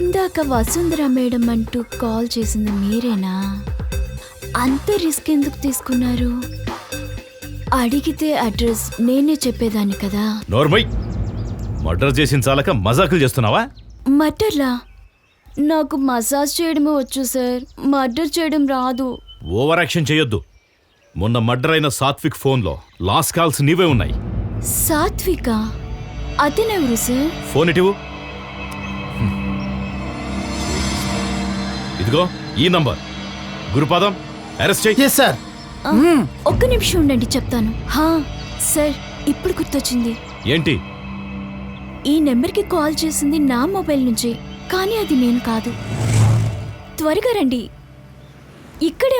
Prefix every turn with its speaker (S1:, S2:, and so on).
S1: ఇందాక వసుంధర మేడం అంటూ కాల్ చేసింది మీరేనా? అంత రిస్క్ ఎందుకు తీసుకున్నారు? అడిగితే అడ్రస్ నేనే చెప్పేదాన్ని కదా.
S2: నోర్మై, మర్డర్ చేసిన చాలక మజాకులు చేస్తున్నావా?
S1: మర్డర్లా? నాకు మసాజ్ చేయడమే వచ్చు సార్, మర్డర్ చేయడం రాదు.
S2: ఓవర్ యాక్షన్ చేయొద్దు. మొన్న మర్డర్ అయిన సాత్విక్ ఫోన్లో లాస్ట్ కాల్స్ నీవే ఉన్నాయి.
S1: సాత్విక? అతనెవరు సార్?
S2: ఫోన్ ఇటివు. ఇదిగో ఈ నంబర్. గురుపాదం, అరెస్ట్ చేయి.
S3: Yes sir.
S1: ఒక్క నిమిషం ఉండండి, చెప్తాను. సార్, ఇప్పుడు గుర్తొచ్చింది.
S2: ఏంటి?
S1: ఈ నెంబర్కి కాల్ చేసింది నా మొబైల్ నుంచి, కానీ అది నేను కాదు. త్వరగా రండి, ఇక్కడే